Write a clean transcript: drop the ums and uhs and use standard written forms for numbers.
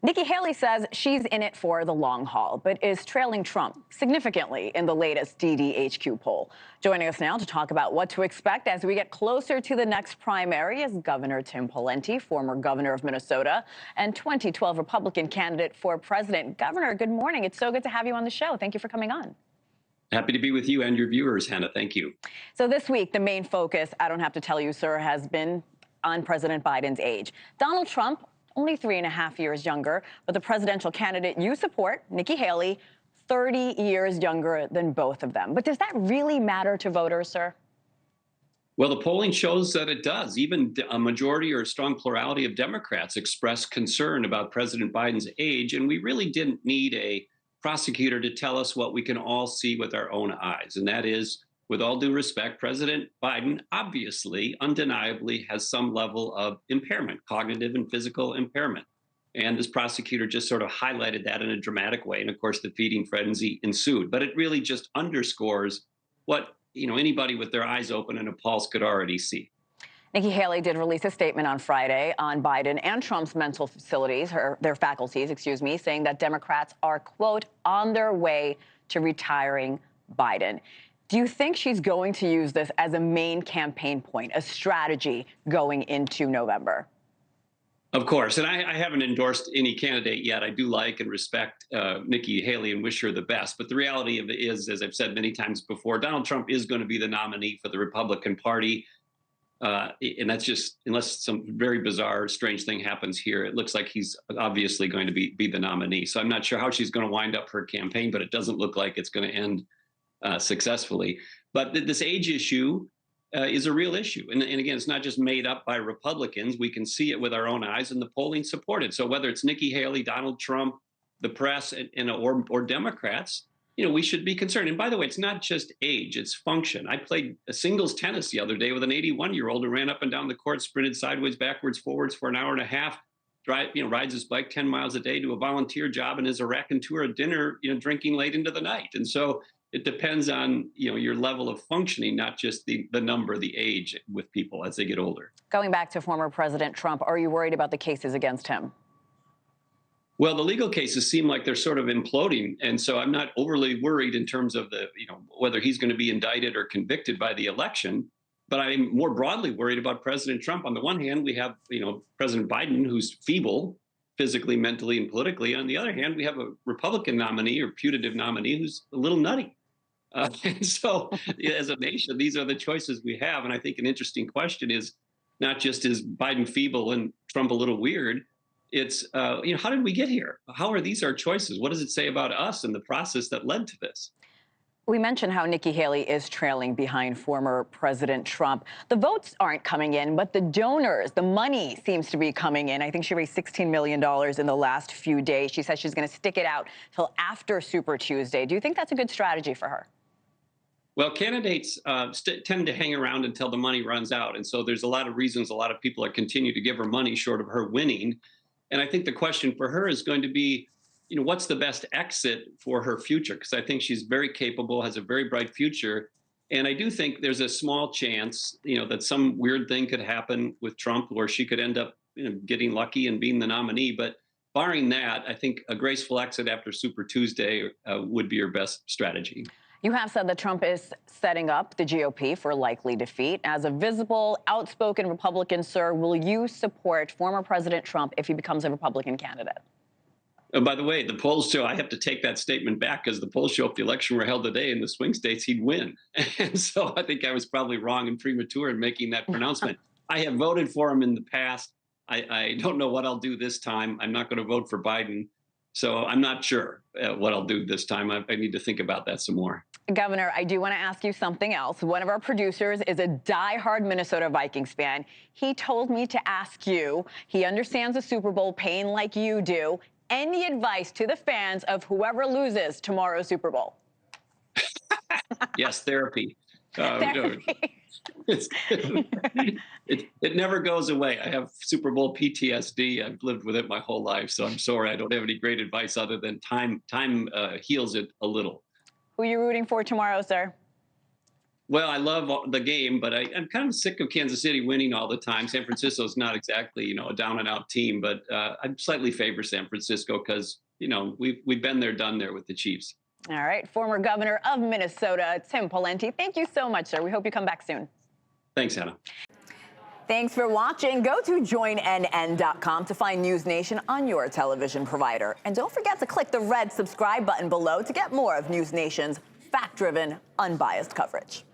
Nikki Haley says she's in it for the long haul, but is trailing Trump significantly in the latest DDHQ poll. Joining us now to talk about what to expect as we get closer to the next primary is Governor Tim Pawlenty, former governor of Minnesota and 2012 Republican candidate for president. Governor, good morning. It's so good to have you on the show. Thank you for coming on. Happy to be with you and your viewers, Hena. Thank you. So this week, the main focus, I don't have to tell you, sir, has been on President Biden's age. Donald Trump, only 3.5 years younger, but the presidential candidate you support, Nikki Haley, 30 years younger than both of them. But does that really matter to voters, sir? Well, the polling shows that it does. Even a majority or a strong plurality of Democrats expressed concern about President Biden's age, and we really didn't need a prosecutor to tell us what we can all see with our own eyes, and that is, with all due respect, President Biden obviously, undeniably has some level of impairment, cognitive and physical impairment. And this prosecutor just sort of highlighted that in a dramatic way. And of course, the feeding frenzy ensued. But it really just underscores what anybody with their eyes open and a pulse could already see. Nikki Haley did release a statement on Friday on Biden and Trump's mental facilities, their faculties, saying that Democrats are, quote, on their way to retiring Biden. Do you think she's going to use this as a main campaign point, a strategy going into November? Of course. And I haven't endorsed any candidate yet. I do like and respect Nikki Haley and wish her the best. But the reality of it is, as I've said many times before, Donald Trump is going to be the nominee for the Republican Party. And that's just, unless some very bizarre, strange thing happens here, it looks like he's obviously going to be the nominee. So I'm not sure how she's going to wind up her campaign, but it doesn't look like it's going to end successfully. But this age issue is a real issue. And again, it's not just made up by Republicans. We can see it with our own eyes, and the polling support it. So whether it's Nikki Haley, Donald Trump, the press, or Democrats, we should be concerned. And by the way, it's not just age, it's function. I played a singles tennis the other day with an 81-year-old who ran up and down the court, sprinted sideways, backwards, forwards for an hour and a half, rides his bike 10 miles a day to a volunteer job, and is a raconteur at dinner, drinking late into the night. And so it depends on, your level of functioning, not just the number, the age with people as they get older. Going back to former President Trump, are you worried about the cases against him? Well, the legal cases seem like they're sort of imploding. And so I'm not overly worried in terms of whether he's going to be indicted or convicted by the election. But I'm more broadly worried about President Trump. On the one hand, we have, President Biden, who's feeble physically, mentally, and politically. On the other hand, we have a Republican nominee or putative nominee who's a little nutty. And so as a nation, these are the choices we have. And I think an interesting question is not just is Biden feeble and Trump a little weird? It's, how did we get here? How are these our choices? What does it say about us and the process that led to this? We mentioned how Nikki Haley is trailing behind former President Trump. The votes aren't coming in, but the donors, the money seems to be coming in. I think she raised $16 million in the last few days. She says she's going to stick it out till after Super Tuesday. Do you think that's a good strategy for her? Well, candidates tend to hang around until the money runs out. And so there's a lot of reasons a lot of people are continue to give her money short of her winning. And I think the question for her is going to be, what's the best exit for her future? Because I think she's very capable, has a very bright future. And I do think there's a small chance, that some weird thing could happen with Trump where she could end up getting lucky and being the nominee. But barring that, I think a graceful exit after Super Tuesday would be her best strategy. You have said that Trump is setting up the GOP for likely defeat. As a visible, outspoken Republican, sir, will you support former President Trump if he becomes a Republican candidate? By the way, the polls show, I have to take that statement back, because the polls show if the election were held today in the swing states, he'd win. And so I think I was probably wrong and premature in making that pronouncement. I have voted for him in the past. I don't know what I'll do this time. I'm not going to vote for Biden. So I'm not sure what I'll do this time. I need to think about that some more. Governor, I do want to ask you something else. One of our producers is a diehard Minnesota Vikings fan. He told me to ask you, he understands the Super Bowl pain like you do. Any advice to the fans of whoever loses tomorrow's Super Bowl? Yes, therapy. Therapy. It never goes away. I have Super Bowl PTSD. I've lived with it my whole life, so I'm sorry. I don't have any great advice other than time heals it a little. Who are you rooting for tomorrow, sir? Well, I love the game, but I'm kind of sick of Kansas City winning all the time. San Francisco's not exactly, a down and out team, but I slightly favor San Francisco because, we've been there, done there with the Chiefs. All right. Former governor of Minnesota, Tim Pawlenty, thank you so much, sir. We hope you come back soon. Thanks, Hannah. Thanks for watching. Go to joinnn.com to find NewsNation on your television provider. And don't forget to click the red subscribe button below to get more of NewsNation's fact-driven, unbiased coverage.